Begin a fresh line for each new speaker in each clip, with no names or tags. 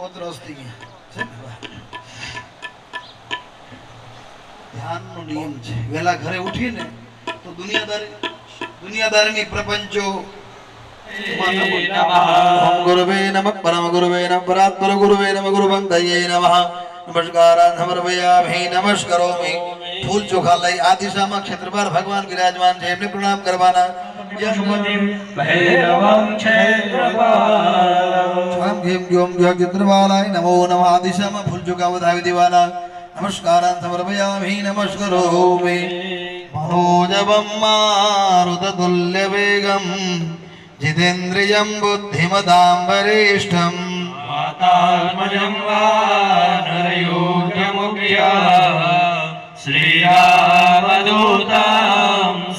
ઓતરસ્તી ધ્યાનનો નિયમ છે. વેલા ઘરે ઉઠીને તો દુનિયાદારીની પ્રપંચો ઓમ ગુરુવે નમઃ પરમ ગુરુવે નમઃ પરાત્પર ગુરુવે નમઃ ગુરુવંતયે નમઃ નમસ્કારાન સમર્પયામિ નમસ્કરોમિ. ફૂલ ચોખા લઈ આ દિશામાં ક્ષેત્રપાલ ભગવાન વિરાજમાન છે એમને પ્રણામ કરવાના. નમો નમઃ આ દિશામાં ફૂલ ચોખા વધાવી દેવાના. નમસ્કારાન સમર્પયામિ નમસ્કરોમિ. મનોજવમ મારુતતુલ્ય વેગમ जितेन्द्रियं बुद्धिमतां वरिष्ठं
मातात्मजं वानरयोग्यमुख्यः श्रीरामदूतं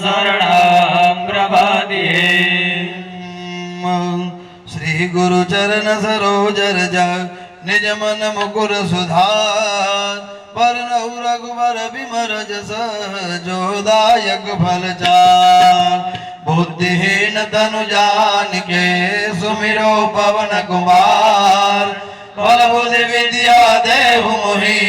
शरणं प्रपद्ये.
श्री गुरुचरण सरोज रज निज मन मुकुर सुधार वरनौ रघुवर विमर जस जोदायक फल चार. बुद्धिहीन तनु जानिके सुमिरो पवन कुमार बल बुद्धि विद्या देहु मोहि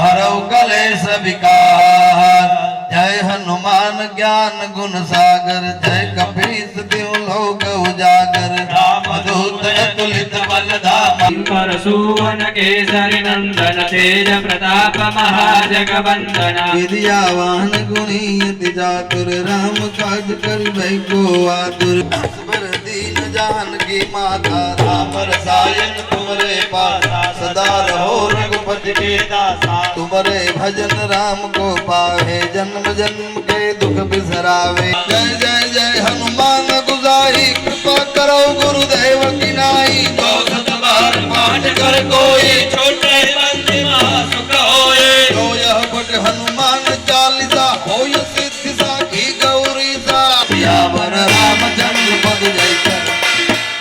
हरौ कलेश विकार. जय हनुमान ज्ञान गुण सागर जय कपीस तिहु लोक उजागर. रामदूत अतुलित बल धाम
परशुवन केसरी नंदन तेज प्रताप महाजगवंदन.
विद्यावान गुणी अति चातुर राम काज करिबै को आतुर. असबर दीन जानकी माता राम रसायन तुमरे पासा सदा रहो रघुपति के दासा. तुमरे भजन राम को पावे जन्म जन्म के दुख बिसरावे. जय जय जय हनुमान गुसाई कृपा करो गुरुदेव की नाई. तो सत बार पाठ कर कोई छोटे बंदी सुख होए. तो यह बट हनुमान चालीसा होय सिद्धि साखी गौरी सा. सियावर रामचंद्र पद जय कर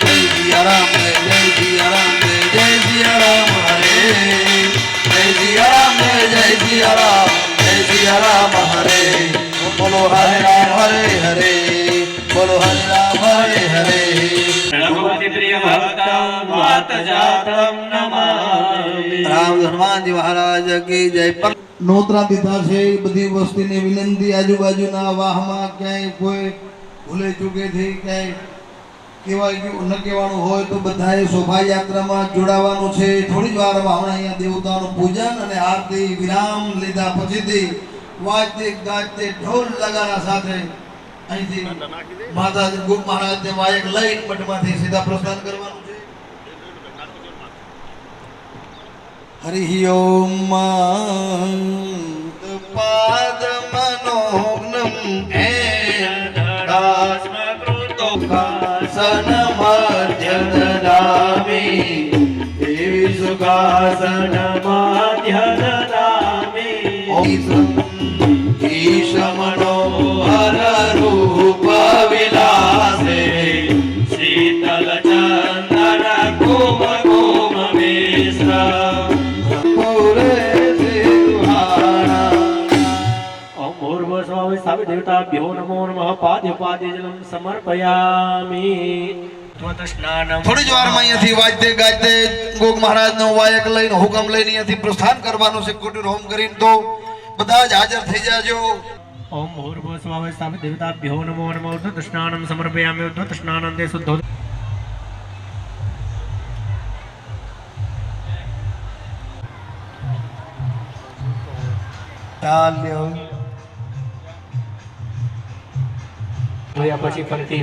जय सिया राम जय सिया राम जय सिया राम हरे जय सिया राम जय सिया राम जय सिया राम हरे. बोलो हरे राम हरे हरे बोलो हरे राम हरे हरे.
रघुपति प्रिय भक्तं मात जातं नमामि.
राम हनुमान जी महाराज की जय. નોતરા દીધા છે બધી વસ્તીને વિનંતી આજુબાજુના વાહમાં ક્યાંય કોઈ ભૂલે ચૂકેથી ક્યાંય કહેવાય ગયું ન કહેવાનું હોય તો બધાએ શોભાયાત્રામાં જોડાવાનું છે. થોડી જ વારમાં હમણાં અહીંયા દેવતાનું પૂજન અને આરતી વિરામ લીધા પછીથી વાજતે ગાજતે ઢોલ લગાના સાથે અહીંથી માતાજી ગુપ મહારાજને વાયક લઈને મઠમાંથી સીધા પ્રસ્થાન કરવાનું છે. हरि ओम पाद मनोग्नम दास्मकृतोकासन मध्य ददामि. देवी सुखासन मध्य ददामि. ईश मनोहर रूप विलासे शीतल चंदन कुम कुम मिश्र.
देवताभ्यो नमो नमः. पाद्य पाद्य जलम समर्पयामि.
થોડી જ વારમાં અહીંયાથી વાજતે ગાજતે ગોગ મહારાજનો વાયક લઈને હુકમ લઈને અહીંયાથી પ્રસ્થાન કરવાનું છે. કુટીર હોમ કરીને તો બધા જ હાજર થઈ જાજો.
ओम भूर्भुवः स्वः स्थापित देवताभ्यो नमो नमः. उद्धत स्नानं समर्पयामि. उद्धत स्नानं दे शुद्धो
ચાલ્યો.
જોયા પછી ફરીથી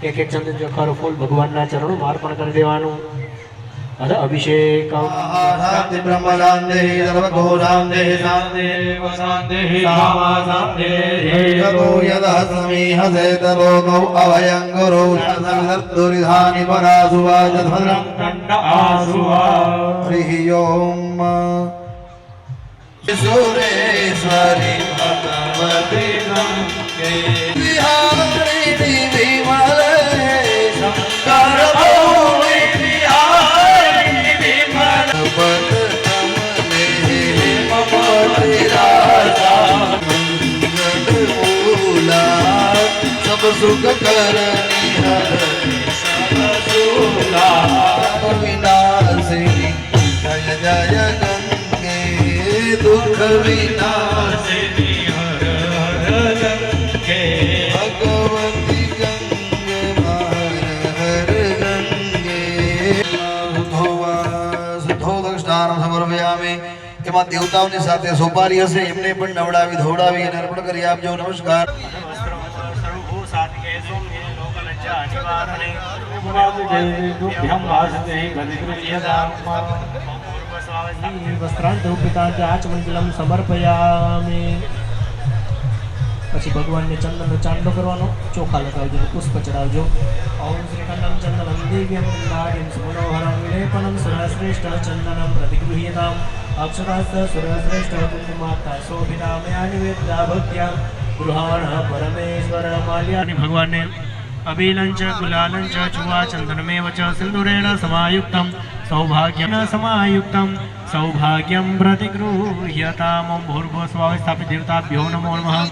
એક એક ચંદન ચોખારું ફૂલ ભગવાનના ચરણોમાં અર્પણ કરી દેવાનું. અરે અભિષેક
શાંતિ બ્રહ્મ શાંતિ સર્વતો શાંતિ શાંતિ શાંતિ સામા શાંતિ યદો યદઃ સમીહસે તરોગો અભયં ગુરુ સર્વદુરિધાનિ પરાસુવા જધ્વરં કંડ આસુવા. હરિ ઓમ સુરેશ્વરી ભગવતી નમકે વિહારિણી વિમલે શંકર ભૂમિ વિહારિણી વિમલ પદ તમને મમતિ રાજા મંગલ મૂલા સબ સુખ કરણી હર સબ સુલા વિનાશિની जय जय गंगे दुख विनाशिनी
हर हर गंगे
भगवती गंगे हर हर गंगे सुधोदक स्नान समर्पयामि એમાં દેવતાઓની સાથે સોપારી હશે એમને પણ નવડાવી ધોવડાવી અને અર્પણ કરી આપજો નમસ્કાર
આચમંડલમ સમર્પયામિ પછી ભગવાનને ચંદનનો ચાંદલો કરવાનો ચોખા લગાવજો પુષ્પ ચડાવજો ઓમ શ્રી કન્નમ ચંદનમ દિવ્યમ નાર્યમ સુમનોહરમ વિલેપનમ સુરશ્રેષ્ઠ ચંદનમ પ્રતિગૃહ્યતામ અક્ષરાસ્ત સુરશ્રેષ્ઠ કુંકુમાતા શોભિતામયા નિવેદ્યા ભક્ત્યા ગૃહાણ પરમેશ્વર માલ્યાની ભગવાનને અબીલંચ ગુલાલંચ ચુવા ચંદનમેવ ચ સિંદુરેણ સમાયુક્તમ સૌભાગ્યન સમાયુક્તમ સૌભાગ્યમ પ્રતિગૃહ્યતામ ઓમ ભૂર્ભુવઃ સ્વાહ સ્થાપિત દેવતાભ્યો નમો નમઃ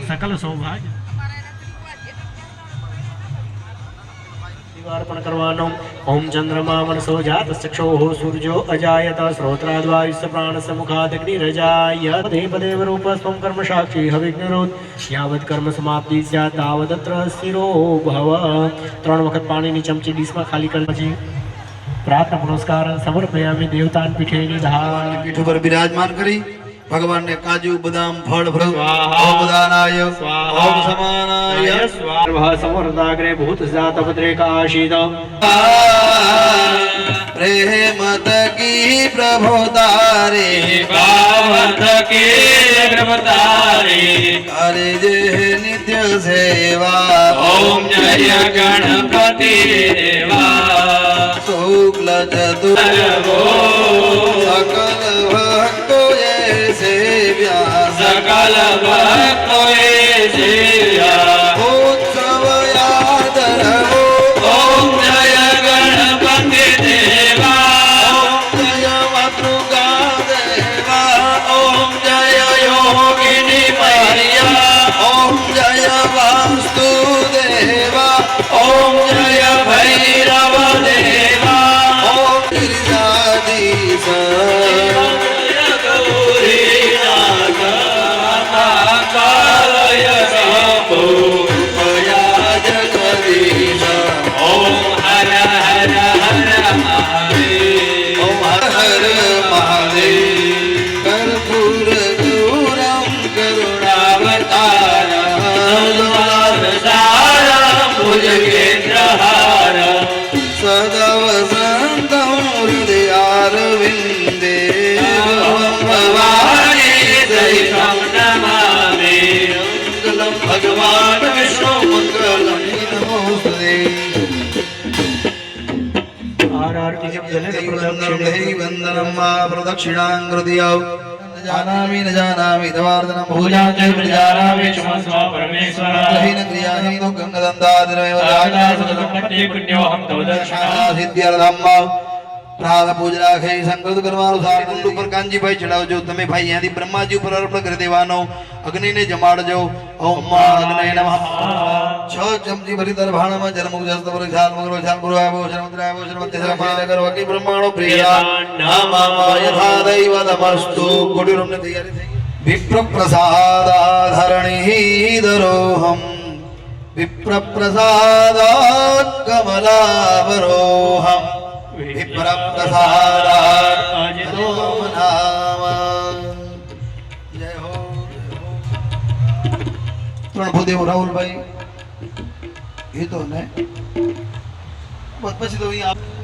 સકલ સૌભાગ્ય અર્પણ કરવાનો ઓમ ચંદ્રમા મનસો જાત ચક્ષોઃ સૂર્યો અજાયત શ્રોત્રાદ્વાયુષ્ય પ્રાણ સમુખાદગ્નિરજાય દેવ દેવ રૂપ સ્વં કર્મ સાક્ષી હવિઘ્નરોધ યાવત કર્મ સમાપ્તિ સ્યાત તાવદત્ર સ્થિરો ભવ 3 વખત પાણીની ચમચી ડીશમાં ખાલી કરી પછી પ્રાર્થના પુરસ્કાર સમર્પયામિ દેવતાન પીઠે નિધાન
પીઠ ઉપર બિરાજમાન કરી ભગવાનને કાજુ બદામ ફળ ફળ ઓમ દાનાય ઓમ સમાનાય
સ્વાહા સમર્દાગ્રે ભૂત જાત ભદ્રેકાશીદ
પ્રેમ તકી પ્રભુ તારે
પાવન કે પ્રભતારે
કરે જે નિત્ય સેવા
ઓમ જય ગણપતિ દેવા
શુક્લ ચતુર સકલ ભક્તો સેવ્યા
સકલ ભક્તોએ સેવ્યા
ઉત્સવ યાદ રહો
ઓમ જય ગણપતિ દેવા
ઓમ જય માતૃકા દેવા
ઓમ જય યોગિની મૈયા
ઓમ જય વાસ્તુ દેવા
ઓમ જય ભૈરવ દેવા
ઓમ ગિરિજાધીશ સદા વસંતમ હૃદયારવિંદે ભગવાન વિષ્ણુ મંગલમ નમોસ્તે વંદનમ મા પ્રદક્ષિણાં કૃત્યાવ જાનામિ ન જાનામિ તવાર્દનમ ભૂજાં ચ પ્રજાનામિ
ક્ષમસ્વ પરમેશ્વર
હીન ક્રિયાહીનો ગંગદંતાદિનમેવ સિદ્ધ્યર્થમ પ્રાત પૂજા રાખે સંકલ્પ કરવાનું સાર કુંડ ઉપર કાંજીભાઈ ચડાવજો તમે ભાઈ અહીંયાથી બ્રહ્માજી ઉપર અર્પણ કરી દેવાનો અગ્નિને જમાડજો ઓમ અગ્નય નમઃ 6 ચમચી ભરી દરભાણામાં જરમુખ જસ્ત પર ઝાલ મગરો ઝાલ પુરવાય ભોજન મુદ્રાય ભોજન મધ્ય સમાન કર વકી બ્રહ્માણો પ્રિયા નમઃ યથા દૈવ નમસ્તુ કોટિરોમને તૈયારી થઈ વિપ્ર પ્રસાદાધરણી દરોહમ વિપ્ર પ્રસાદાત કમલાવરોહમ વિપ્ર પ્રસાદાત અજિતોમ નામ જય હો ત્રણ ભૂદેવ રાહુલભાઈ એ તો ને બસ પછી તો અહીંયા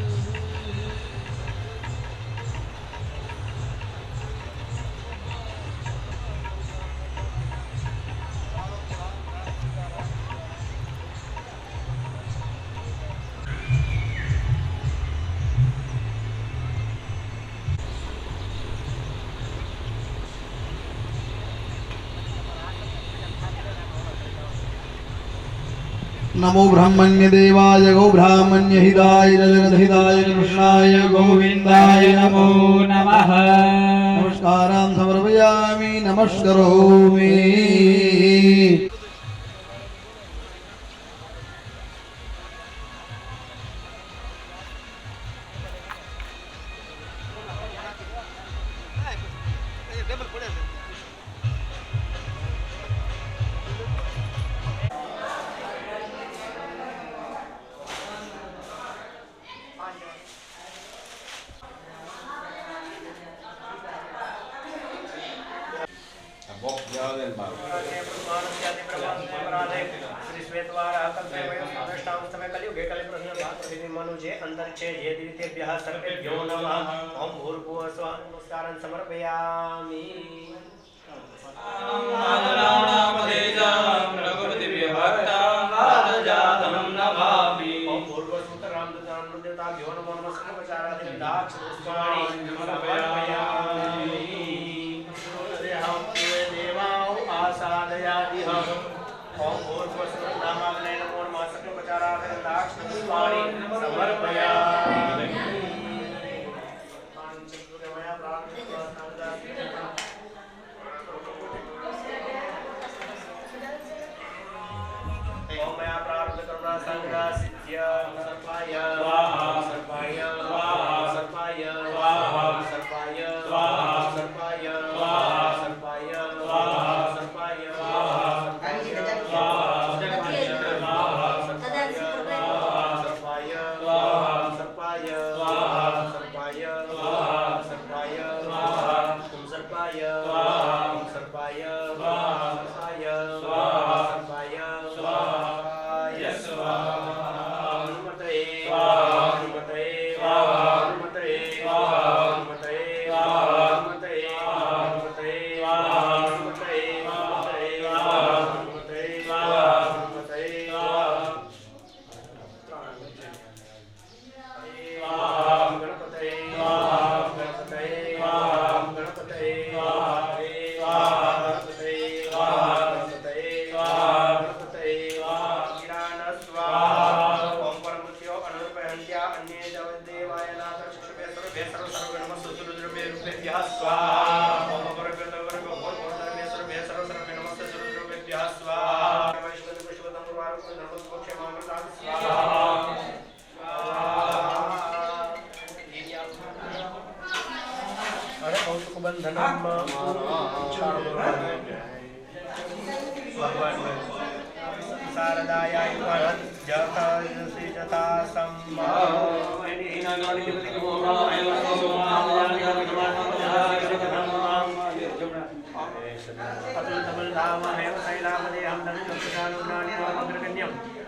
नमो ब्रह्मण्य देवाय गो ब्राह्मण्य हिताय जगत हिताय कृष्णाय गोविंदाय नमो नमः नमस्कारां समर्पयामि नमस्करोमि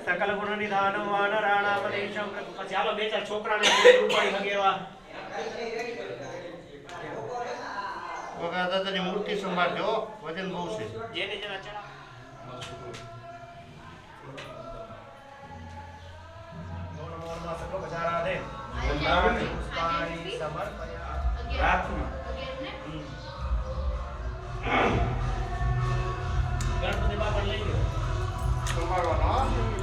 सकल गुण निधान वानराणामदेशम ચાલો બે ચાર છોકરાને ઉપાડી હગેવા
વગા દાદાની મૂર્તિ સંભાળજો વજન બહુ છે
જેને જેના ચડા દોનો મોરમાં સકલો બજારા દે પુષ્પાણી સમર્પયા રાતમાં ગણપતિ બાપા લઈ લો
સંભાળવાનો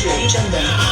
श्री चंदन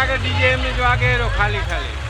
आगे डीजे में जो आगे रो खाली खाली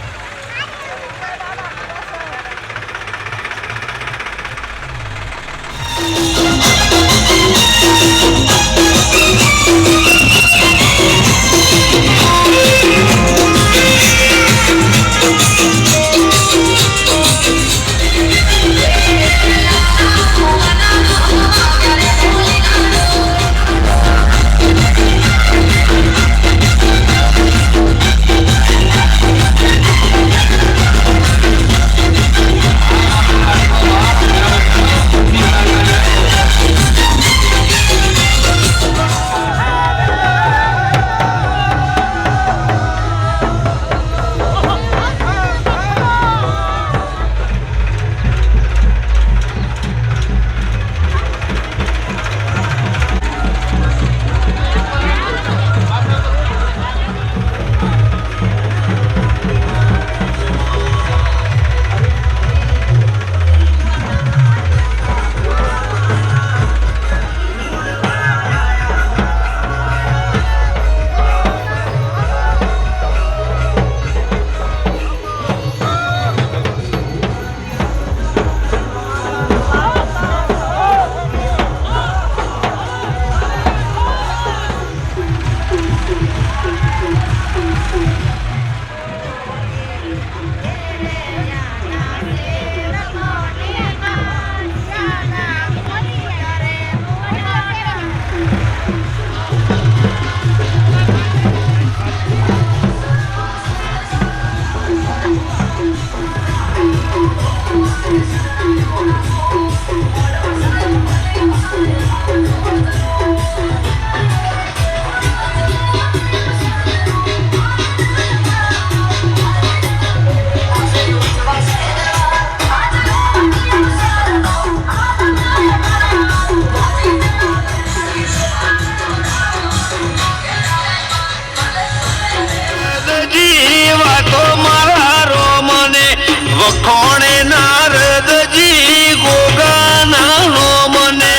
વખોણે નારદજી ગોગાના નોમને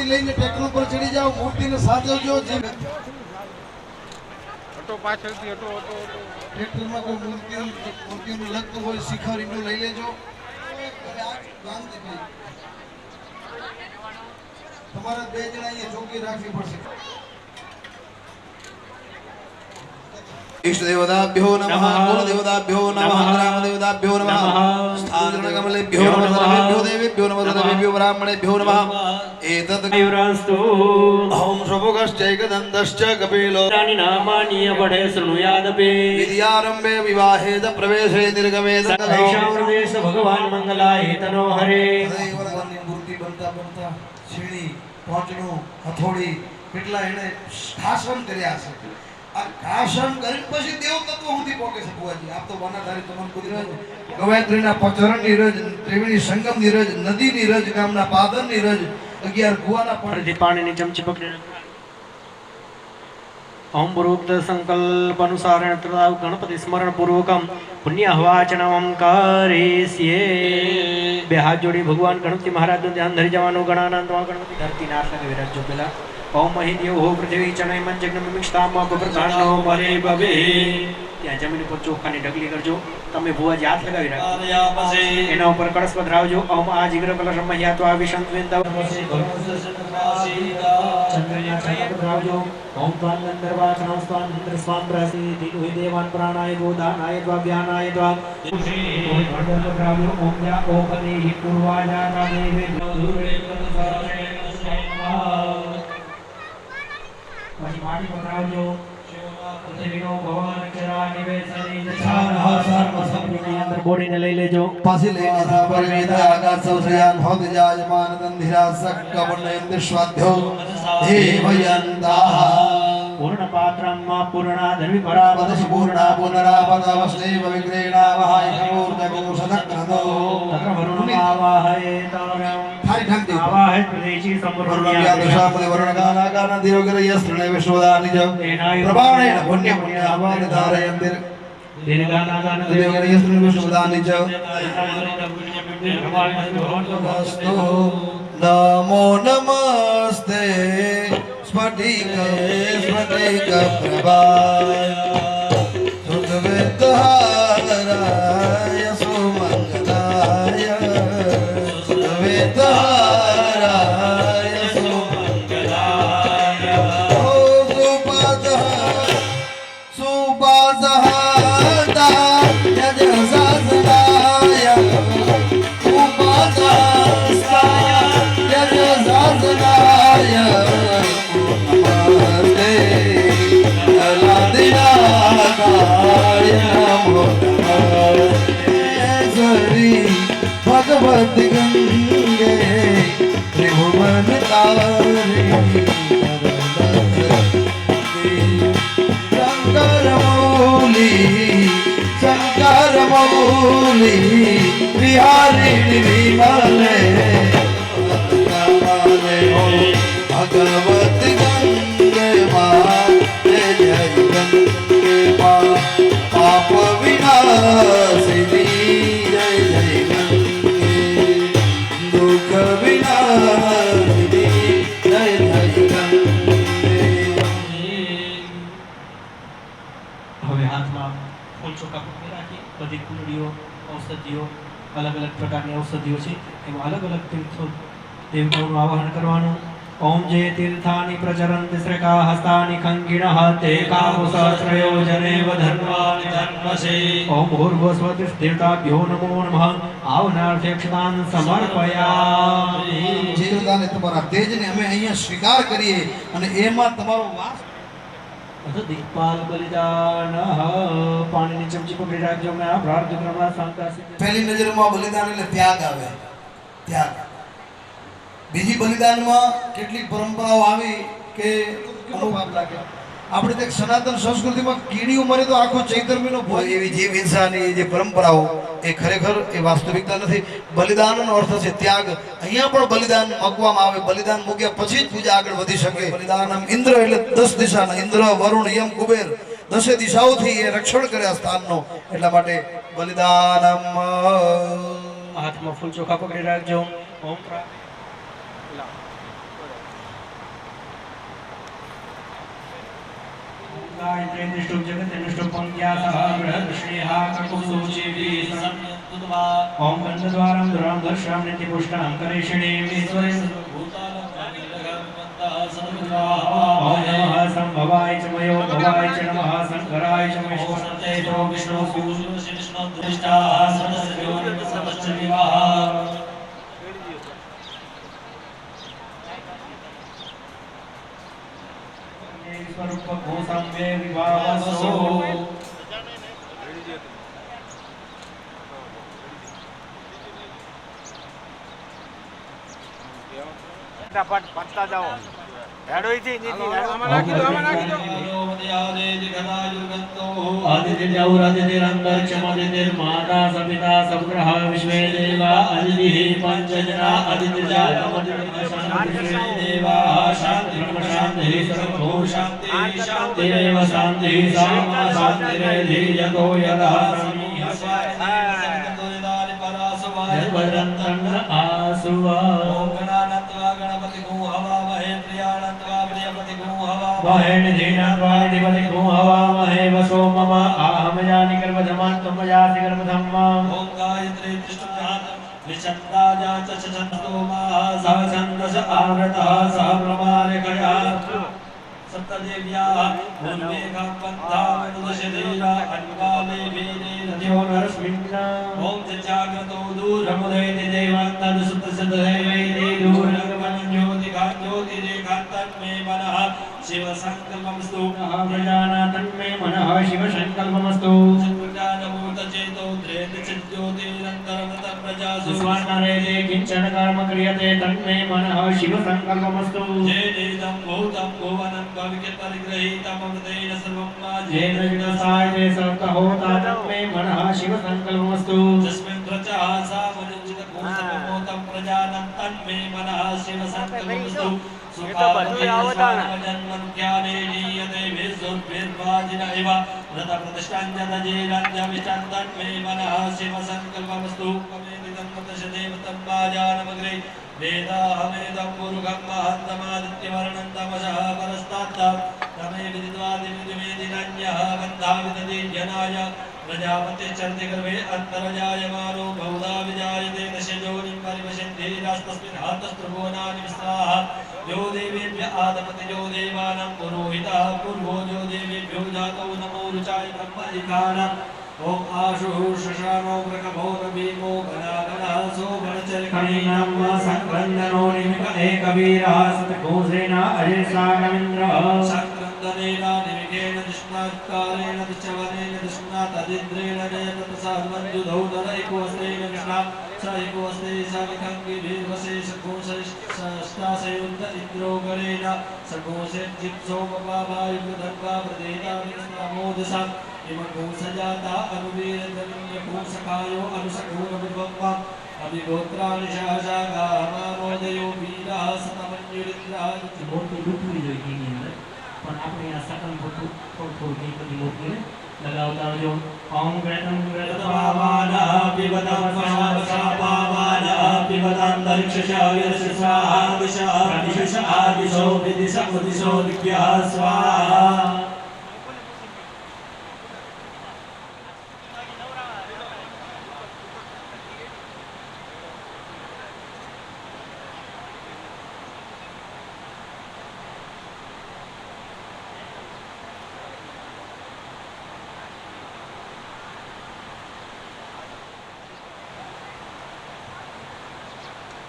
મૂર્તિ લઈને ટ્રેક્ટર ઉપર ચડી જાઓ, મૂર્તિને સાચવજો. જે
ઓટો પાછળથી ઓટો ઓટો ઓટો
ટ્રેક્ટરમાં કોઈ મૂર્તિઓને લગતું હોય શિખર ઈંડું લઈ લેજો. હવે આ ગામ દેખાય. તમારા 2 જણા અહીંયા ચોકી રાખવી પડશે. इष्टदेवताभ्यो नमः, कुलदेवताभ्यो नमः, ग्रामदेवताभ्यो नमः, स्थानकमलेभ्यो नमः, सर्वेभ्यो देवेभ्यो नमः, सर्वेभ्यो ब्राह्मणेभ्यो नमः. एतत्
आयुरास्तु
ओम शुभगश्चैकदन्तश्च कपिलो
तानि नामानि अपठे शृणुयादपि
विद्यारम्भे विवाहे च प्रवेशे निर्गमे
सर्वेश भगवान मंगलाय तनो हरे.
ભગવાનની મૂર્તિ બનતા બનતા છીણી, પોંચણું, હથોડી કેટલા એને શાસન કર્યા છે. આ શાસન કરીને પછી દેવ તત્વ સુધી પહોંચે છે. બુઆજી આપ તો વાનાધારી તમામ કુદરત ગવાયત્રીના પચરણની રજ, ત્રિવેણી સંગમની રજ, નદીની રજ, ગામના પાદરની રજ, 11 કુવાના
પ્રતિ પાણીની ચમચી પકડી ओम पूर्वोक्त संकल्प अनुसारेण तदाव गणपति स्मरण पूर्वकम पुण्य वाचनम करिष्ये. બે હાથ જોડી ભગવાન ગણપતિ મહારાજ નું ધ્યાન ધરી જવાનું. ગણાનંદમાં ગણપતિ ધરતી નાશ લગે વિરાજો. પેલા ઓમ મહિદેવ હો પૃથ્વી ચનય મન જગ્ન મિક્ષતામ બબ્રકાણો મરે બબે. ત્યાં જમીન ઉપર ચોખાની ઢગલી કરજો. તમે ભુવાજી હાથ લગાવી રાખો. એના ઉપર કળશ પધરાવજો. ઓમ આ જીગ્ર કલશ મહ્યાત્વા વિશંતવેન્તા ચંદ્રયા છાયા પધરાવજો. ओम त्वांगंधर्वा नमस्तान इंद्र स्वाम प्रसी दिनु देवान प्राणाय गोदानाय द्वाभ्यानाय द्वा ओम भगवान प्राव्यो ओम या ओपने हि पूर्वाया रादेवे दूरे प्रसारे પછી માટી પકડાવજો. પૃથ્વીનો ભવન ચરા નિવેશની જછાનઃ સર્વ સંપૂર્ણ અંદર બોડીને લઈ લેજો.
પાછી લઈને સાપર વેદ આકાશ સૌશ્રયાન હોત જાયમાન દંધિરા સક્કવર્ણયંત સ્વાધ્યો દેવયંતા
પૂર્ણ પાત્રમ પૂર્ણા ધર્મી પરાપદ
પૂર્ણા પુનરાપદવસ્તેવ વિગ્રેણા વહાય કમૂર્ધકોષદક્રદો
તત્ર વરુણમાવાહયે તારમ
થારી ઢંગ દે
આવાહય પ્રદેશી
વરુણવ્યા દશાપદે વરુણગાનાકાના દિરોગરયસ્ત્રણે વિશ્વદાનિજ પ્રભાણેન પુણ્ય પુણ્યાવાન ધારયંતિર
દીર્ઘાનાગાન
દિરોગરયસ્ત્રણે વિશ્વદાનિજ અસ્તુ નમો નમસ્તે સ્ફટિક પ્રભાય સુતવેતહારાય સુમંગલાય સુતવેતહારાય સુમંગલાય ઓ સુપાસહાતા યજસાસનાય ઉપાસહાસ્તા યજસાસનાય भगवत गंगे त्रिभुवन तारे शंकर मौली बिहारी विमले भगवत गंगे माँ जय गंगे माँ पाप विनाशिनी जय जय गंगे दुख विनाशिनी जय जय गंगे.
હવે હાથમાં ફૂલ ચોખા પકડી રાખી બધી કુંડળીઓ ઔષધિઓ અલગ અલગ પ્રકારની ઔષધિઓ છે એમાં અલગ અલગ તીર્થો દેવતાઓનું આવાહન કરવાનું. ओम जय तीर्थानि प्रचरन्ति श्रेका हस्तानि खंगिणः ते कामुसहस्रयो जनेव धर्माणि धर्मसे. ओम भूर्भुवस्वतिष्ठदेवताभ्यो नमो नमः. आवनार्थेक्षतान् समर्पयामि.
જીવતાને તમારા તેજને અમે અહીંયા સ્વીકાર કરીએ અને એમાં તમારો વાસ.
દિક્પાલ બલિદાન પાણીની ચમચી પકડી રાખજો. મેં આ પ્રાર્થના કરવા સંકાસી.
પહેલી નજરમાં બલિદાન એટલે ત્યાગ આવે, ત્યાગ. બીજી બલિદાનમાં કેટલીક પરંપરાઓ આવી કે અનુભવ લાગે. આપણે તે સનાતન સંસ્કૃતિમાં કીડી ઉંમરે તો આખો ચૈત્ર મહિનો ભોય એવી જીવ હિંસાની જે પરંપરાઓ એ ખરેખર એ વાસ્તવિકતા નથી. બલિદાનનો અર્થ છે ત્યાગ. અહીંયા પણ બલિદાન મૂકવામાં આવે. બલિદાન મૂક્યા પછી જ પૂજા આગળ વધી શકે. બલિદાનમ ઇન્દ્ર એટલે 10 દિશાના ઇન્દ્ર, વરુણ, યમ, કુબેર 10 દિશાઓથી એ રક્ષણ કરે આ સ્થાનનો. એટલા માટે બલિદાનમ.
હાથમાં ફૂલ ચોખા પકડી રાખજો. ઓમ गायत्री निष्ठुप जगत निष्ठुप पंक्यासः बृहदृष्णेः ककुसुचीभिः संयुक्तवा ओम गन्धद्वारं दुरां दर्शां नित्यपुष्टां करेषिणीं ईश्वरे ओम नमः संभवाय च मयो भवाय च नमः शंकराय च महेश्वराय च विष्णु विष्णु दृष्टाः सर्वस्य विवाह स्वरूप घोषं मे विवाहसो
फटाफट पत्ता जाओ हेडो इथी नीति आमा नाखी दो
आदित्यौरदितिरन्तरिक्षमदितिर्माता सपिता सप्ग्रह विश्वे देवा अदितिः पञ्चजना देवाः शान्तिर्ब्रह्म शान्तिः सर्वभू शान्तिः शान्तिरेव शान्तिः सामा शान्तिरेधीयतो यतः आसुवा गणपति गो हवा महे प्रियानंदवा प्रियपति गो हवा महे निधीनंदवा निधिपति गो हवा महे वसो मम आहम जानि गर्भधमान तुम जाति गर्भधम्मं ओम गायत्री त्रिष्टुजात विचंदाजा च चंदो माः सह छन्दस आवृतः सह प्रमाणिकया सप्तदेव्याः उन्मेघपन्था मनुदशधीरा अन्वाले वीरे नद्यो नरस्मिन्ना ओम जाग्रतो दूरमुदयति देवान्तः सुप्तसिद्धदैवैति ज्योतिरेखान्तन्मे मनः शिवसङ्कल्पमस्तु प्रजानातन्मे मनः शिवसङ्कल्पमस्तु प्रजानभूतचेतो ध्रेतिचिज्योतिरन्तरमृतं प्रजासु सुवर्णरेते किञ्चन कर्म क्रियते तन्मे मनः शिवसङ्कल्पमस्तु जेनेदं भूतं भुवनं भविष्यत्परिगृहीतममृतेन सर्वं जेन विनाशाय सर्वहोता तन्मे मनः शिवसङ्कल्पमस्तु तस्मिन् प्रजा सा मनुजितकोसमोतं प्रजानं तन्मे मनः शिवसङ्कल्पमस्तु सुखावताने नीयते विसुर्भिर्वाजिन इव व्रतप्रतिष्ठाञ्जनजेरञ्जविष्टन्तन्मे मनः शिवसङ्कल्पमस्तु कमेदिदं मतशदेवतम्बाजानमग्रे वेदाहमेदं पुरुषं महन्तमादित्यवर्णं तमसः परस्तात् तमे विदित्वादिविदिमेदिनन्यः बन्धा विदति जनाय प्रजापतिश्चरति गर्भे अन्तर्जायमानो बहुधा विजायते तस्य योनिं परिवशन्ति रास्तस्मिन् हातस्त्रिभुवनानि विस्ताः यो देवेभ्य आदमति यो देवानां पुरोहितः पूर्वो यो देवेभ्यो जातो नमो रुचाय ब्रह्मलिखान ओम आशुः शशानो प्रकभो भीमो गणागणः सोमनचरकणीनं संक्रन्दनो निमिक एकवीरः सतघोषेण अजेसागमिन्द्रः संक्रन्दनेन निमिकेन दिष्णात्कारेण दिशवनेन दिष्णातदिन्द्रेण जयप्रसादमञ्जुधौ दलैकोऽस्तेन कृष्णा स एकोऽस्ते सविखङ्गिभिर्वसे सघोषष्टाशयुद्ध इन्द्रो गणेन सघोषेज्जित्सोमपावायुधन्वा प्रदेता विष्णमोदसा इमघोषजाता अनुवीरधन्यघोषकायो अनुसघोरविभक्वा अभिगोत्राणि शाशागामामोदयो वीरः सतमन्युरिन्द्रः मूर्ति डूबी જોઈ એની અંદર પણ આપણે આ સકલ ભૂતું થોડું એ બધી મૂર્તિને લગાવતા જો ઓમ ગણતમ ગણતપાવાનઃ વિવદં વશાપાવાનઃ વિવદંતરિક્ષશા વિરશસ્વાહા વિશા પ્રતિશા આદિશો વિદિશા ઉદિશો દિવ્યઃ સ્વાહા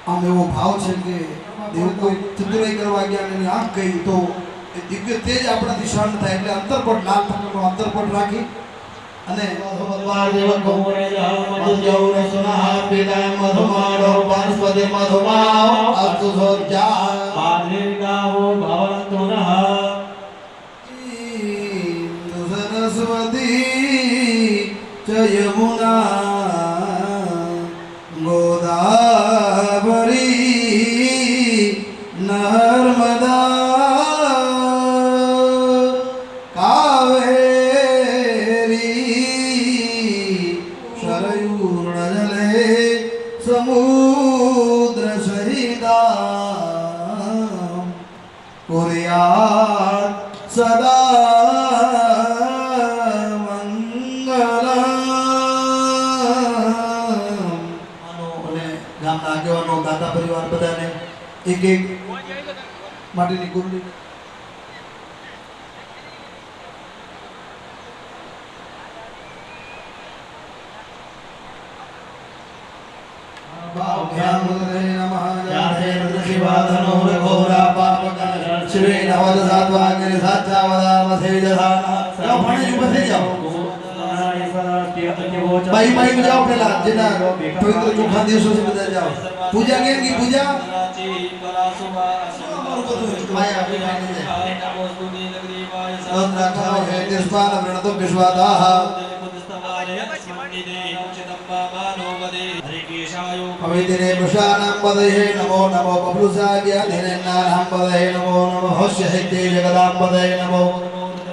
આમ એવો ભાવ છે કે દેવ કોઈ ચતુરાઈ કરવા ગયા અને એની આંખ ગઈ તો એ દિવ્ય તેજ આપણાથી શાંત થાય એટલે અંતરપટ લાલ પકડનો અંતરપટ રાખી અને દેવ ગૌરે મધુજૌર સુનઃ પિતા મધુમારો વનસ્પતિ મધુમાઓ અસ્તુ સોજા
પાદ્રિર્ગાવો ભવન્તુ નઃ
સરસ્વતી ચ યમુના गोदावरी नर्मदा कावेरी शरयूर्णजले समुद्र सहिता कुर्यात् સદા મંગલમ. અને ગામના આગેવાનો દાતા પરિવાર બધાને એક એક માટીની કુંડી भाई भाई जाओ पहला जिना पवित्र चौखा दिवसों से बता जाओ पूजा केम की पूजा पवित्रे पुरुषाणां पदये नमो नमो बबलुसाय धीरेन्नानां पदये नमो नमो हस्य हिते जगदां पदये नमो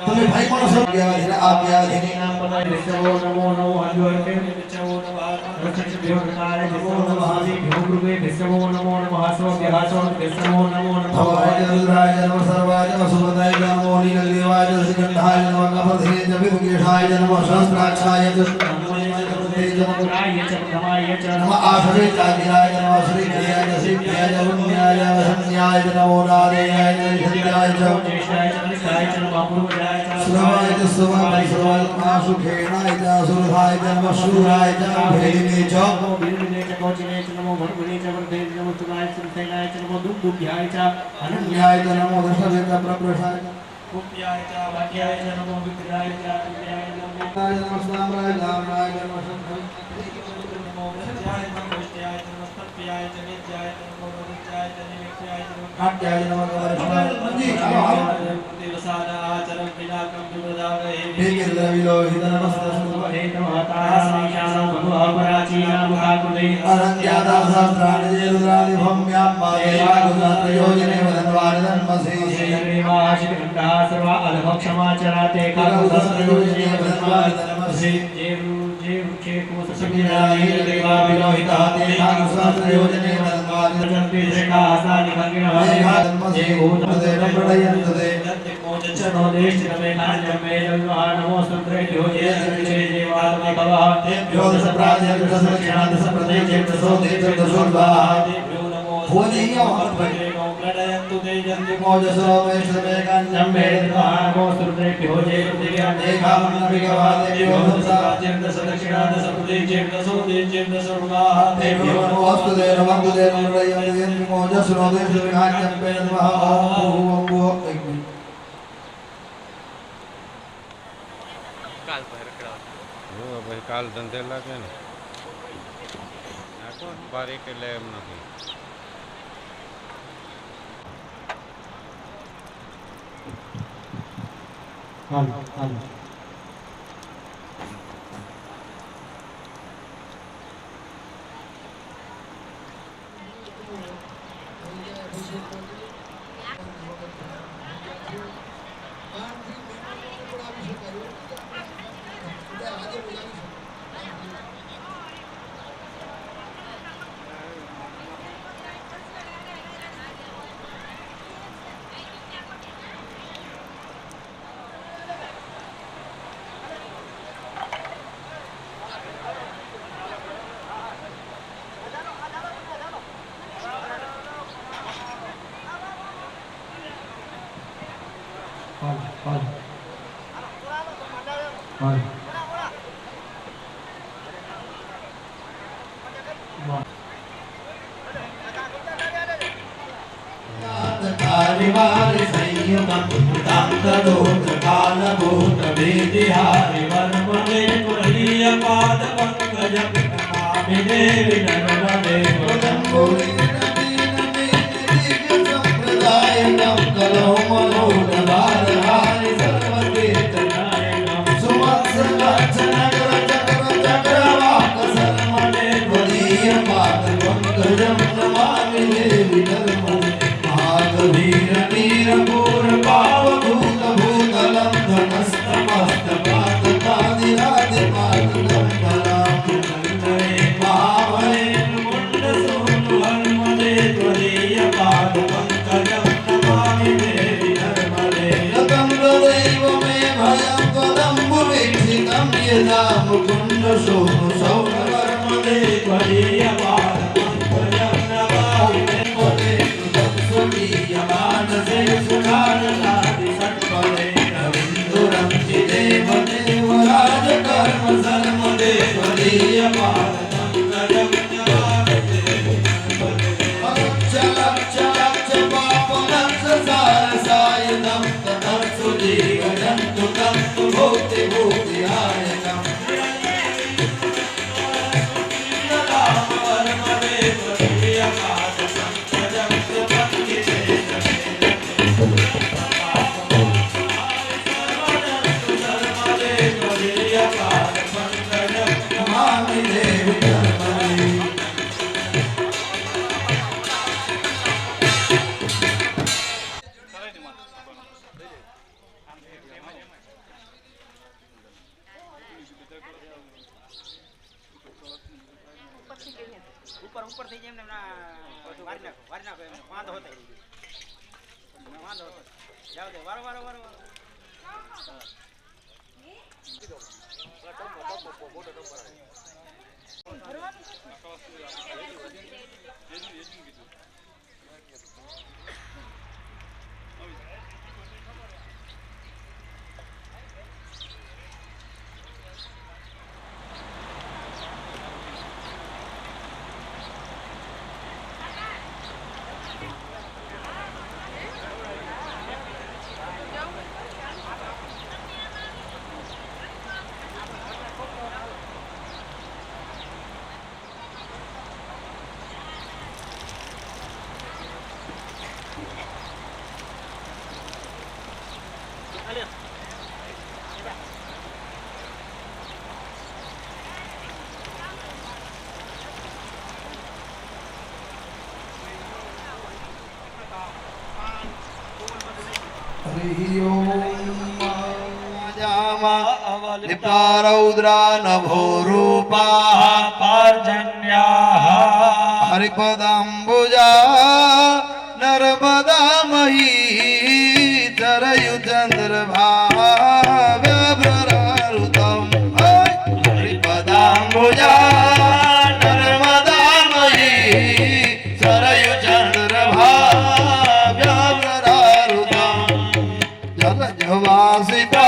तुम्हें भाई कौन सब गया धीरे आप गया धीरे
नाम पदाय विष्णु नमो नमो हरिवर्ते विष्णु नमः रक्षक देवकारे नमो नमः आदि भूगुरुवे विष्णु नमो नमः स्वाभ्यासो विष्णु नमो नमः
भवाय रुद्राय नमः सर्वाय वसुपताय नमो नीलदेवाय श्रीकंठाय नमः कपधे जपितुकेशाय नमः सहस्राक्षाय नमः आश्रय चागिराय नमः श्रीक्रियाय श्रीक्रियाय पुण्याय वसन्याय नमो नारायणाय निषद्याय च
ज्येष्ठाय च निष्ठाय च नमः पूर्वजाय च
सुरवाय च सुवाय सुवाय सुखेणाय च सुरहाय च नमः शूराय च भेदिने च
नमो बिरविने च कोचिने च नमो भर्गुने च वर्धे च नमो तुलाय च सेनाय च नमो दुर्गुभ्याय च
अनन्याय च नमो दशवे च प्रप्रसाय च
कुप्याय च वाक्याय च नमो विग्रहाय च कुप्याय च नमो
नमः स्वामराय नामराय नमः शंभवे
नमो वृत्याय च नमो वृष्ट्याय च नमो स्तप्याय च नित्याय च नमो वृत्याय च निमित्याय च नमो
काट्याय नमः कवरक्षाय जी
देवसादाचरं विनाकं विवदावहे
विलोहित नमस्तस्तु
हे नमः तारामीशानं भगवपराचीनां मुखाकृते
अरण्यादा सहस्राणि रुद्राणि भौम्यां मादेवा गुणात्रयोजने वदन्वारिदन्मसे
श्रीदेवाशिखण्डः सर्वा अधभक्षमाचराते काकुदस्त्रयोजने वदन्वारिदन्मसे देवा विलोहितः ते काकुदस्त्रयोजने वदन्वारिदन्मसे श्रेणासानि खङ्गिनः चनो देशमे कान्यं मे जन्मः नमोस्तुते योजे जय देवात्मे भवः तेभ्यो दशप्राज्य दशदक्षिणात् दशप्रदेशे दशो देशे दशोर्वाः तेभ्यो नमो प्रडयन्तु ते जन्ति मोजसो वैष्णवे कान्यं मे जन्मः नमोस्तुते योजे देवात्मेभ्यो दशप्राज्य दशदक्षिणात् दशप्रदेशे दशो देशे दशोर्वाः तेभ्यो नमोस्तु ते नमस्तु ते प्रडयन्तु मोजसो वैष्णवे कान्यं मे जन्मः
ભાઈ કાલ ધંધે લાગે ને નાખો બારીક એટલે એમ નથી
હાલો હાલો
महाबले जीवजन्तु तं भूतिभूतिहायकम् नमामि देवी नर्मदे
ઉપર ઉપર થઈ જાય એમને વારી નાખો એમને વાંધો હતો જાવ દે વારો વારો વારો
रौद्रा नभो रूपा हरिपदाम्बुजा नर्मदामयी तरयु चन्द्रभाव्यभ्ररारुतम् हरिपदाम्बुजा नर्मदामयी तरयु चन्द्रभाव्यभ्ररारुतम् जलजवासिता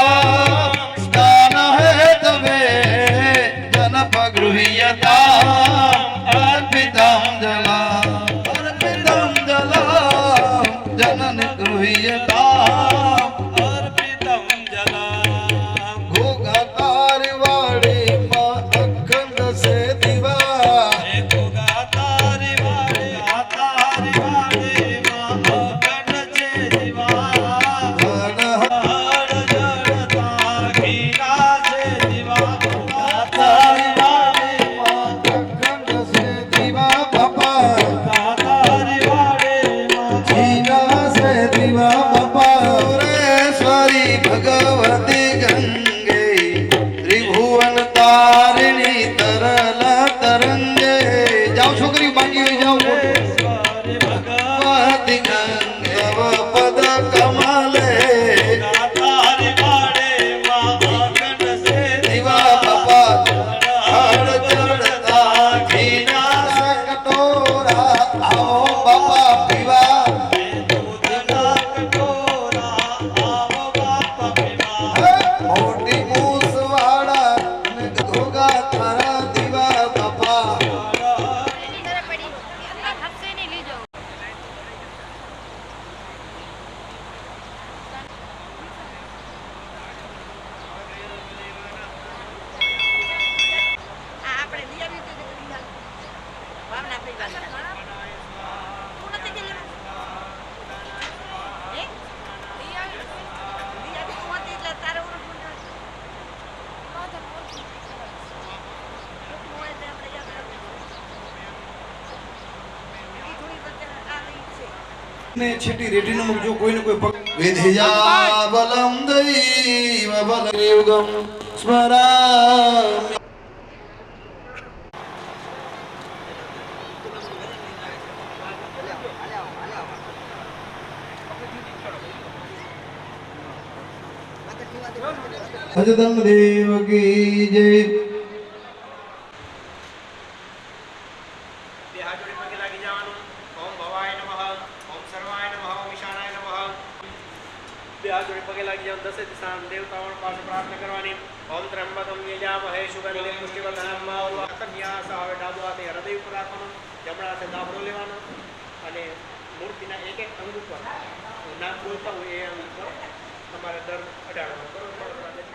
अर्पितं जला जनन गृह्यता अर्पितं जला घोघातारिवाड़ी माँ अखंड से दिवा घोघातारिवाड़ी माँ अखंड से दिवा जड़ता घीना से दिवा भगवती गंगे त्रिभुवन तारिणी तरल तरंगे जाओ छोकरी बाकी हो जाओ भगवती गंगे पद कमले दिवा बाबा हर चढ़ता घीना कटोरा आओ बाबा पीवा
ने छीटी रेडी नो मुक जो कोई न कोई
विधिया बलम दैव बलयुगम स्मरामि
अजदम देव की जय
ओम त्र्यंबकम यजामहे सुगंधिं पुष्टिवर्धनम कन्यासा ડાબો હાથે હૃદય ઉપર રાખવાનો જમણા હાથે દાબરો લેવાનો અને મૂર્તિના એક એક અંગ ઉપર નામ બોલતા હોય એ અંગ ઉપર તમારે દર 18 બરોબર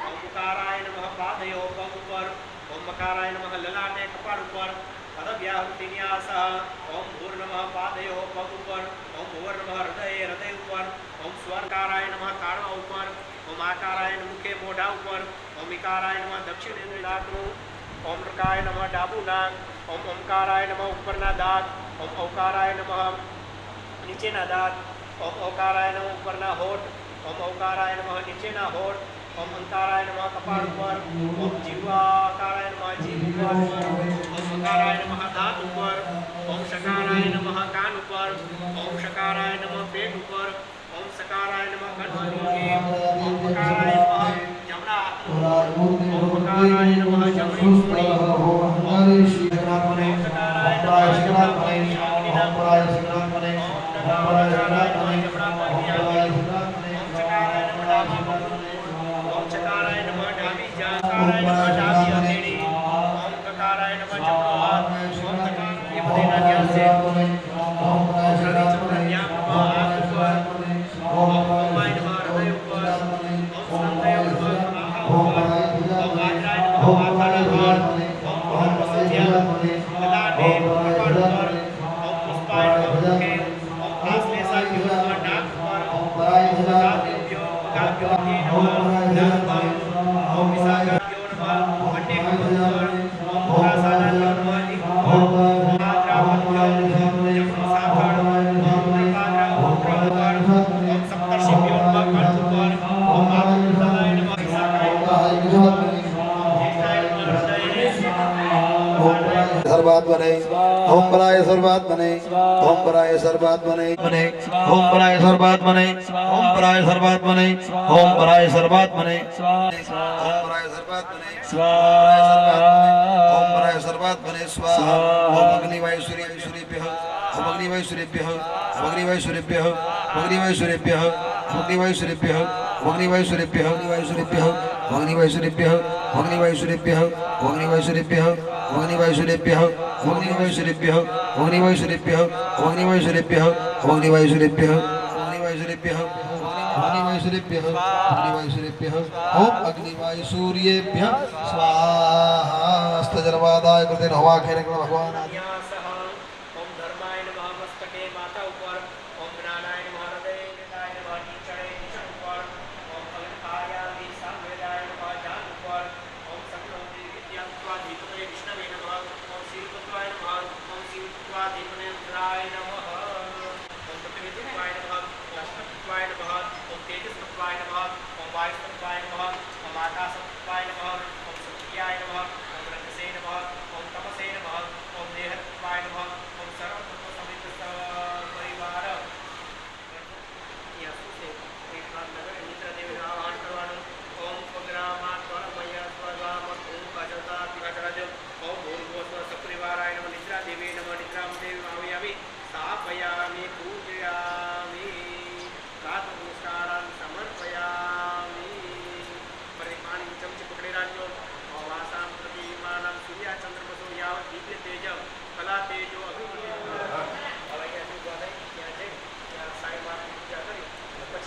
ઓમ ઉકારાય નમઃ પાદયો પગ ઉપર ઓમ મકારાય નમઃ લલાટે કપાળ ઉપર પદવ્યાહૃતિન્યાસઃ ઓમ ભૂર નમઃ પાદયો પગ ઉપર ઓમ ભૂર નમઃ હૃદય ઉપર ઓમ સ્વરકારાય નમઃ કાળવા ઉપર ઓમ આકારાય મુખે મોઢા ઉપર ઓમ ઈકારાય નમઃ દક્ષિણેન્દ્ર નાકનું ઓમ ઋકાય નમઃ ડાબુ નાક ઓમ ઓમકારાય નમઃ ઉપરના દાંત ઓમ ઔકારાય નમઃ નીચેના દાંત ઓમ ઔકારાય નમઃ ઉપરના હોઠ ઓમ ઔકારાય નમઃ નીચેના હોઠ ઓમ અંકારાય નમઃ કપાળ ઉપર ઓમ જીવાકારાય નમઃ જીભ ઉપર ઓમ મકારાય નમઃ દાંત ઉપર ઓમ શકારાય નમઃ કાન ઉપર ઓમ શકારાય નમઃ પેટ ઉપર ઓમ સકારાય નમઃ કંઠની ઓમ મકારાય નમઃ જમણા હાથનું ઓમ મકારાય નમઃ જમણી ઉંગળી
सर्वात्मने ओम पराय सर्वात्मने ओम पराय सर्वात्मने ओम पराय सर्वात्मने ओम पराय सर्वात्मने ओम पराय सर्वात्मने ओम पराय सर्वात्मने स्वाहा ओम पराय सर्वात्मने स्वाहा ओम अग्निवायु सूर्येभ्यः ओम अग्निवायु सूर्येभ्यः अग्निवायु सूर्येभ्यः अग्निवायु सूर्येभ्यः अग्निवायु सूर्येभ्यः अग्निवायु सूर्येभ्यः अग्निवायु सूर्येभ्यः अग्निवायु सूर्येभ्यः अग्निवायु सूर्येभ्यः अग्निवायु सूर्येभ्यः अग्निवायु सूर्येभ्यः अग्निवायु सूर्येभ्यः अग्निवायु सूर्येभ्यः अग्निवायु सूर्येभ्यः अग्निवायु सूर्येभ्यः अग्निवायु सूर्येभ्यः अग्निवायु सूर्येभ्यः अग्निवायु सूर्येभ्यः ओम अग्निवायु सूर्येभ्यः स्वाहा हस्तजलवादाय कृते हवा खेरे भगवान
ओम धर्माय नमः मस्तके माथा ऊपर ओम ज्ञानाय नमः हृदय नेताय नमः नीचड़े निचड़ ऊपर ओम अग्निकार्यादि सामवेदाय नमः जान ऊपर ओम सकलोति विद्यात्वा दीपने विष्णवे नमः ओम श्रीपुत्राय नमः ओम श्रीपुत्वा दीपने रुद्राय नमः ओम पृथ्वीत्वाय नमः ओम अष्टत्वाय नमः ओम तेजस्तत्वाय नमः ओम वायुस्तत्वाय नमः ओम आकाशत्वाय नमः ओम सत्याय नमः ओम रजसे नमः ओम तपसे नमः ओम देहत्वाय नमः ओम सर्वतत्व समेत परिवार यहाँ से एक बार नगर मित्र देव आह्वान करवानो ओम पग्रामा त्वरमय त्वगामत ओम काजता तिकाचराज ओम भूर्भुवस्व सपरिवाराय नमः निद्रा देवी नमः निद्राम देवी आमयामि स्थापयामि पूजयामि प्रातःनमस्कारान् समर्पयामि परिपाणि चमचे पकड़े राज्यो वासां प्रतिमानां सूर्या चंद्रमसो यावत् दिव्य तेज कला तेजो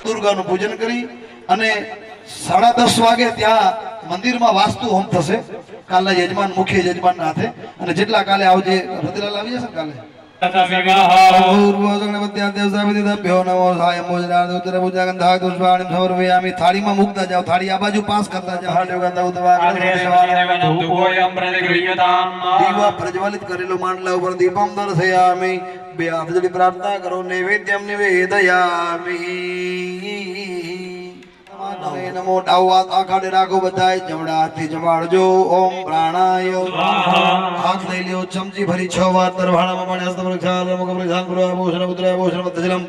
दुर्गाનું પૂજન કરી અને 10:30 વાગે ત્યાં મંદિરમાં વાસ્તુ હોમ થશે કાલે યજમાન મુખ્ય યજમાન ના હાથે અને જેટલા કાલે આવજે રતિલાલ આવી જશે કાલે થાળીમાં મૂકતા જાવ થાળી આ બાજુ પાસ કરતા જાવ દીવા પ્રજ્વલિત કરેલો માંડલા ઉપર દીપમ દર્શયામિ બે હાથ જોડી પ્રાર્થના કરો નૈવેદ્યમ નિવેદયામિ નમો ડાઉ આખાડે રાખો બધાય જમણા હાથથી જમાડજો ઓમ પ્રાણાય હાથ લઈ લ્યો ચમચી ભરી 6 વાર તરવાણામાં પાણી હસ્ત પ્રક્ષાલ મુખ પ્રક્ષાલ પુરા ભૂષણ પુત્ર ભૂષણ મધજલમ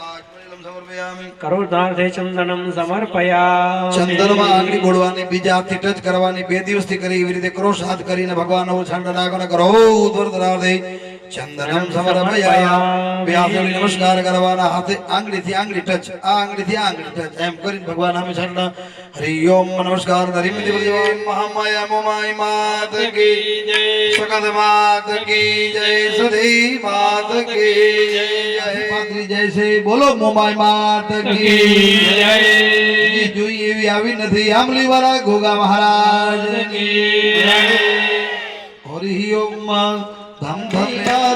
આચમણીલમ સમર્પયામિ
કરોધાર્થે ચંદનમ સમર્પયામિ
ચંદનમાં આંગળી બોળવાની બીજા હાથથી ટચ કરવાની 2 દિવસથી કરી એવી રીતે ક્રોશ હાથ કરીને ભગવાનનો છંડ નાખો કરો ઉદ્વર્તરાર્થે ચંદનમ સમર્પયા વ્યાસને નમસ્કાર કરવાના હાથે આંગળીથી આંગળી ટચ આ આંગળીથી આંગળી ટચ એમ કરીને ભગવાન નામે શરણ હરિ ઓમ નમસ્કાર ધરીમતિ ભગવાન મહામાયા મોમાઈ માત કી જય સકદ માત કી જય સદી માત કી જય પાત્રી જય છે બોલો મોમાઈ માત કી જય જોઈ એવી આવી નથી આમલી વાળા ગોગા મહારાજ કી જય હરિ ઓમ ધમ ધમ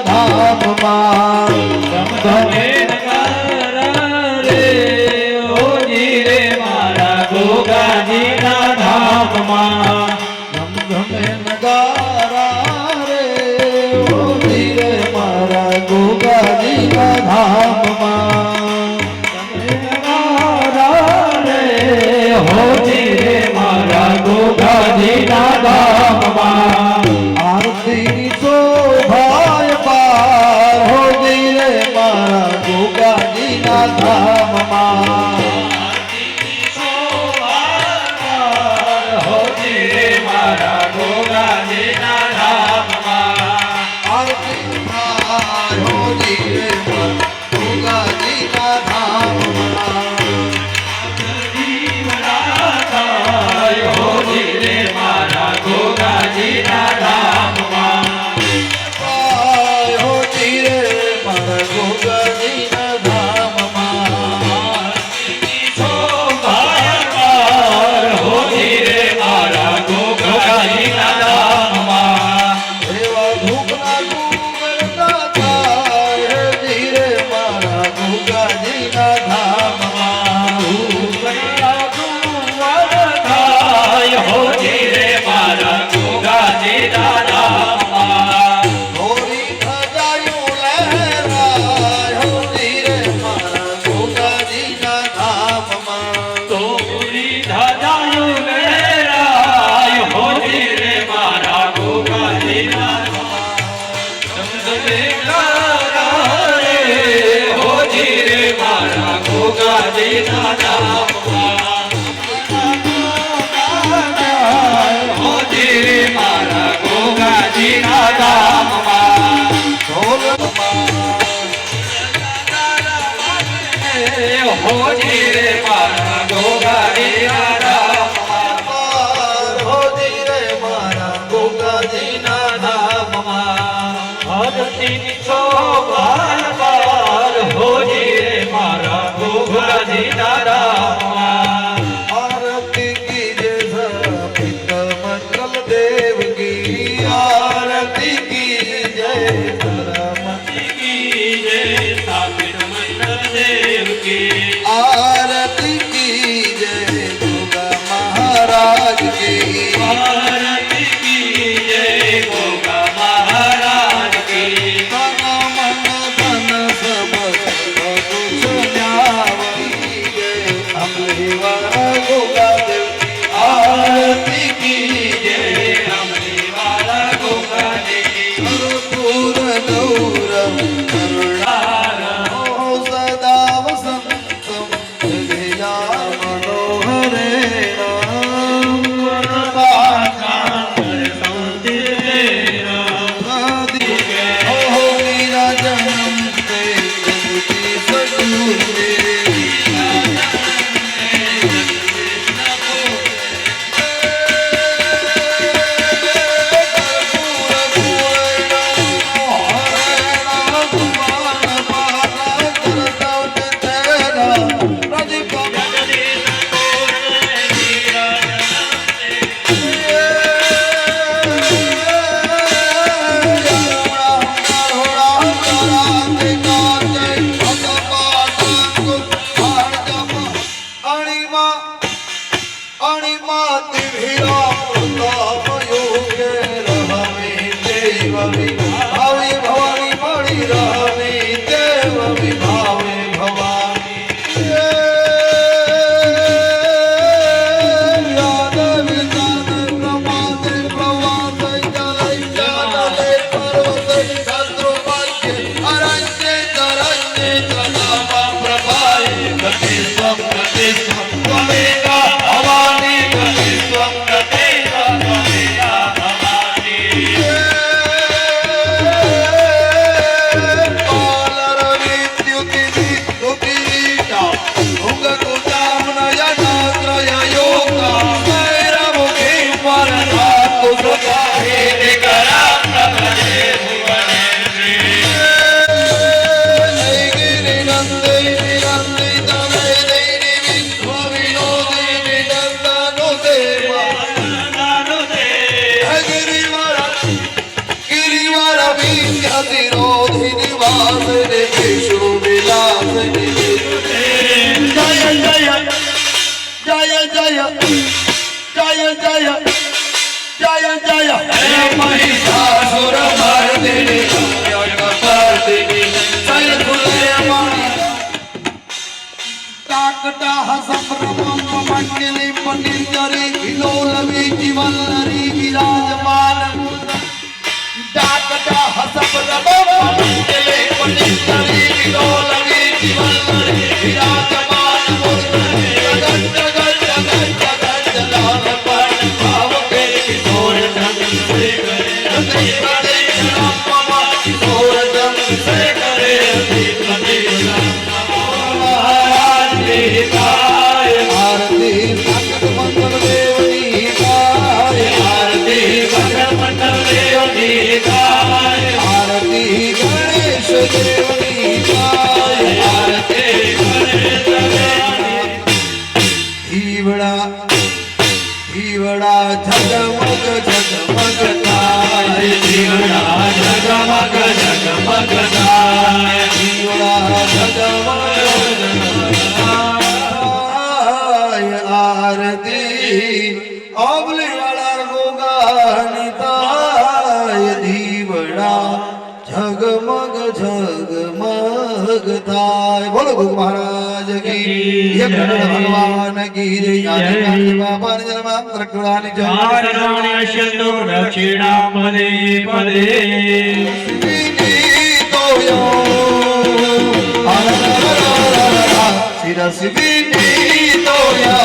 ધામમાં ધમ ધમે નગારા રે ઓજી રે મારા ગોગાજીના ધામમાં આરતી શોભાય પાર હોજી રે મારા ગોગાજીના ધામમાં આરતી થાય હોજી રે મારા ગોગાજીના ધામમાં आरती कीजे सपित मंगल देव की आरती कीजे सरमती कीजे सपित मंगल देव की आरती कीजे गोगा महाराज की आरती कीजे गोगा महाराज की तन मन धन सब कुछ न्यावई अमली वाला गोगा देव की आरती कीजे अमली वाला गोगा देव कर्पूर गौरम करुणारम सदा वसंतम हृदया मनोहरेण नीराजनम ते सदूरे शिरोधि निवास विष्णु विलास जय जय जय जय जय जय जय जय हे महिषासुर मर्दिनी जगपर्दिनी जय सुलेमानी काकटाह संभ्रमं मंडली पनिर्जरी विलोलवी जीवनरी विराजमान काकटाह संभ्रमं मंडली पनिर्जरी विलोलवी जीवनरी विराजमान जगत जगत जगत जगत जलाल पण भाव के किशोर ढंग से करे हृदय प्रदक्षिणा मम किशोर ढंग से करे हृदय प्रदक्षिणा आरती भगत मंगल देवनी गाय आरती भगत मंगल देवनी गाय आरती गणेश देवनी गाय आरती गणेश देवनी धीवड़ा धीवड़ा झगमग झगमग गाय धीवड़ा झगमग झगमग गाय धीवड़ा झगमग आरती अबले वाला गोगानिताय धीवड़ा झगमग झगमग थाय बोलो गुरु महाराज की ये भगवान की जय आदि बाबा ने जन्म प्रकृति जय
शंदो दक्षिणा पदे पदे
तो यो शिरस विनीतो या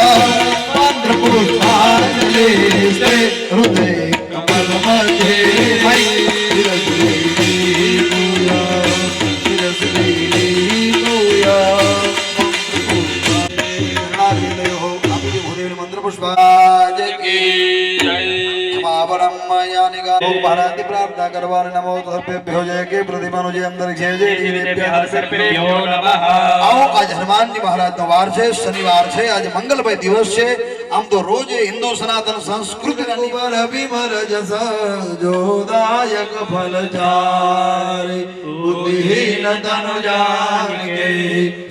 मंत्र पुष्पांजलि से हृदय कमल मध्ये शिरस विनीतो या मंत्र पुष्पांजलि की जय महावरम भारती प्रार्थना करवाने नमो तभ्यो जय के प्रतिमानो जय अंदर जय जय आओ आज हनुमान जी महाराज नो वार छे शनिवार छे आज मंगलमय दिवस छे आम तो रोज हिंदू सनातन संस्कृति पर विमर जस जोदायक फल चारि बुद्धिहीन तनु जागे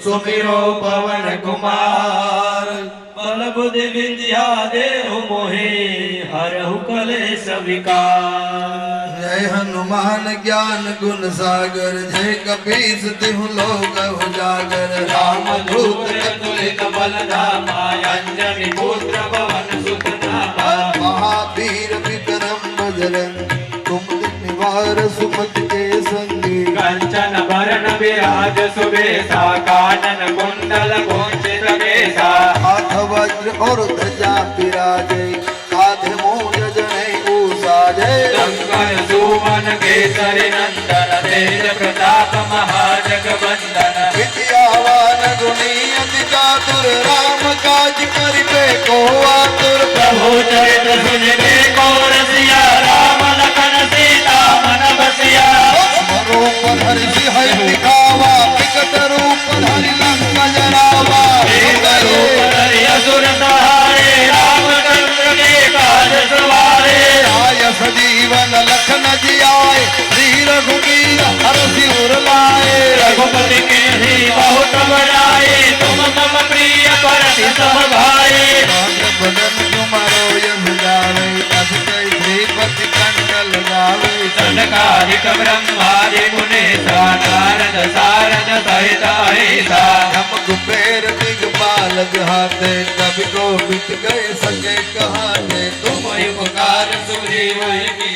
सुमिरो पवन कुमार
बल बुद्धि विद्या देहु मोहे हरहु कलेश विकार
जय हनुमान ज्ञान गुण सागर जय कपीस तिहु लोक उजागर राम दूत अतुलित बल धामा अंजनी पुत्र पवन सुत नामा महावीर विक्रम बजरंग तुम निवार सुमति के संगी
कंचन वरण विराज सुबेसा कानन कुंडल कुंचित केसा
हाथ वज्र और ध्वजा विराजे कांधे मूज जनेऊ साजे
शंकर सुमन केसरी नंदन तेज प्रताप महाजगवंदन
विद्यावान गुणी अति चातुर राम काज करिबे को आतुर
प्रभु चरित्र सुनिबे को रसिया राम लखन सीता मन बसिया
रूप धरि सिंह दिखावा विकट रूप धरि लंका जरावा
रूप धरि असुर सहारे रामचंद्र के काज सवारे
आय सजीवन लखन जियाए श्री रघुवीर हरषि उर लाए
रघुपति के ही बहुत बड़ाए तुम मम प्रिय परति सब भाई
बदन तुम्हारो यह गावे अस कई श्रीपति कंठ लगावे
सनकादिक ब्रह्मादि मुनीसा नारद सारद सहित अहिसा
हम कुबेर दिगपाल हाथे कभी को बित गए सके कहाने तुम
उपकार सुग्रीव की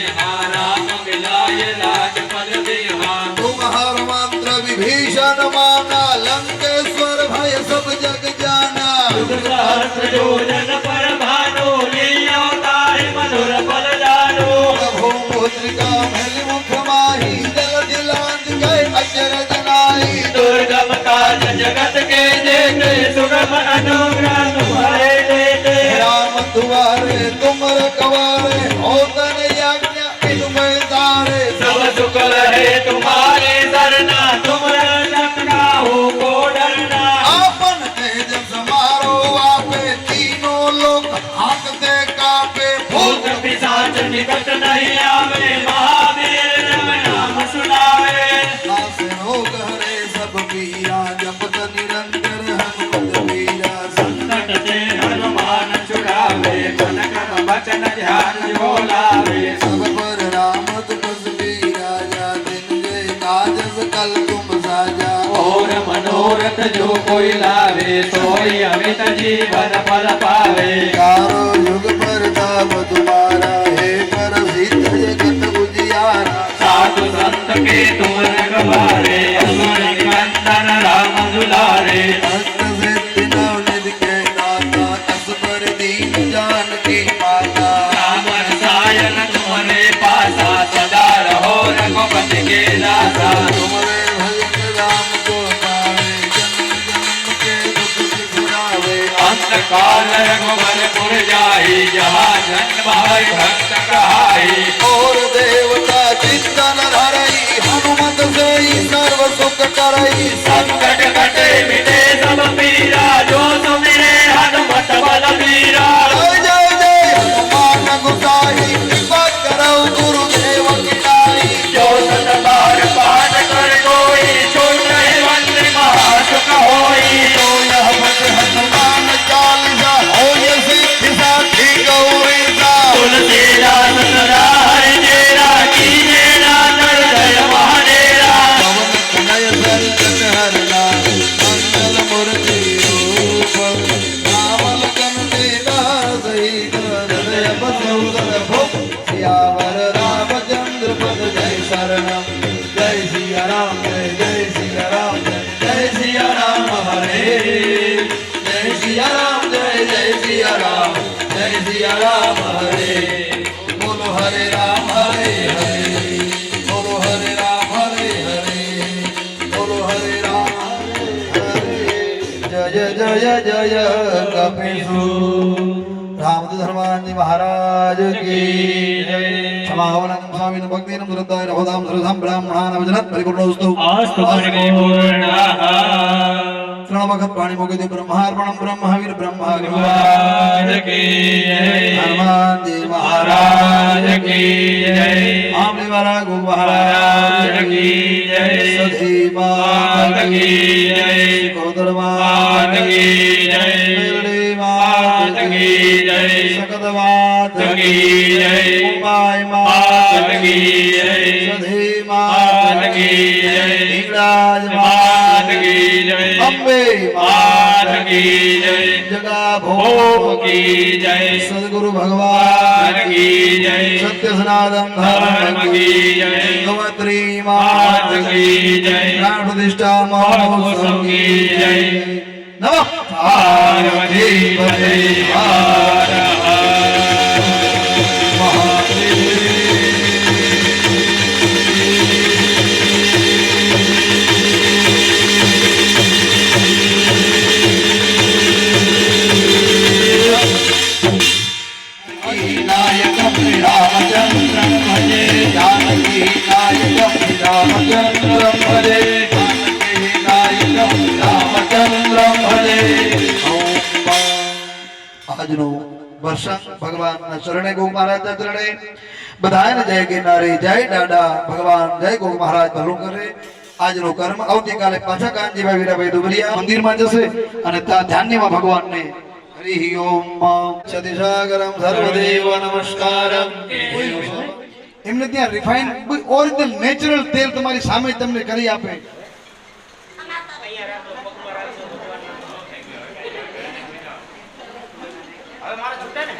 राम मिलाय राजपद दिहा
तुम्हार मंत्र विभीषण माना लंकेश्वर भय सब जग जाना
सहस्र योजन पर भानो लील्यो ताहि मधुर फल जानो
प्रभु पुत्रिका मिल मुख माही जल दिलांत गए अचरज नाई
दुर्गम काज जगत के जेते सुगम अनुग्रह तुम्हारे देते
राम दुआरे तुम रखवारे होतन यज्ञ इनमें सारे
सब सुख रहे तुम्हारे सरना तुम रक्षना हो को डरना
आपन तेज समारो आपे तीनों लोग हाकते कापे
भूत पिशाच निकट नहीं आवे महावीर जब नाम सुनावे
पावे चारो युग प्रताप तुम्हारा हे पर सिद्ध जगत उजियारा
साधु संत के तुम रखवारे असुर निकंदन राम दुलारे
भक्त सिद्धि नवनिधि के दाता तस्पर दीन जानकी माता
राम रसायन तुम्हारे पासा सदा रहो रघुपति के दासा
तुम्हारे भजन राम को पावे जन्म जन्म के दुख बिसरावे
अंतकाल रघुवर पुर जाई जहाँ जन्म भाई भक्त कहाई
और देवता चिंतन धरई हनुमत से सर्व सुख करई
संकट कटे मिटे सब पीरा जो सुमिरे हनुमत बल बीरा
जय जय जय हनुमान गुसाई कृपा करौ गुरुदेव की नाई
जो सत बार पाठ कर कोई छोट मंत्र महासुख होई
तो यह भज हनुमान चालीसा हो ये सिद्धि साखी गौरी सा
तुलसीदास सदा हरि तेरा कीजे ना कर जय महादेरा
पवन कनय संकट हरना मंगल मूर्ति रूप रावल कन सीता सहित हृदय बसुधर भुप सियावर रामचंद्र पद जय शरणम जय सिया राम जय जय सिया राम जय सिया राम हरे जय सिया राम जय जय सिया राम जय सिया राम हरे बोलो हरे राम हरे हरे बोलो हरे राम हरे हरे बोलो हरे राम हरे हरे जय जय जय कपीसु रामदेव हनुमान जी महाराज की क्षमावनं स्वामिनं भक्तिनं सुरताय नवदां सुरधां ब्राह्मणान् वचनात् परिपूर्णोस्तु
आस्तु परिपूर्णः
श्रणवखत् पाणि मुखदे ब्रह्मार्पणं ब्रह्मवीर ब्रह्मग्रह
महाराज की जय
हनुमान जी
महाराज की जय
आमले वाला गो
महाराज की जय
सधी
मात की जय
कोदर
मात की जय
मेलड़ी
मात की जय
सकद मात
की जय
उमाय
मात की जय
सधी
मात की जय
हिंगराज
मात की जय
अम्बे
मात की जय
जगा
भोग
भोग
की जय
सदगुरु भगवान
की जय
सत्य सनातन
धर्म की जय
गवत्री
मात की जय
प्राण प्रतिष्ठा
महोत्सव की जय
नमः
पार्वती पते हर
नायकं रामचन्द्रं भजे जानकी नायकं रामचन्द्रं भजे जानकी नायकं रामचन्द्रं भजे આજનો વર્ષ ભગવાનના ચરણે ગો મહારાજના ચરણે બધાને જય ગિરનારી જય દાદા ભગવાન જય ગો મહારાજ ભલું કરે આજનો કર્મ આવતીકાલે પાછા કાનજીભાઈ વીરાભાઈ દુબરિયા મંદિરમાં જશે અને ત્યાં ધ્યાનમાં ભગવાનને હરિ ઓમ સતિસાગરમ સર્વદેવ નમસ્કારમ એમને ત્યાં રિફાઇન ઓરિજિનલ નેચરલ તેલ તમારી સામે તમને કરી આપે
હવે મારા છૂટે ને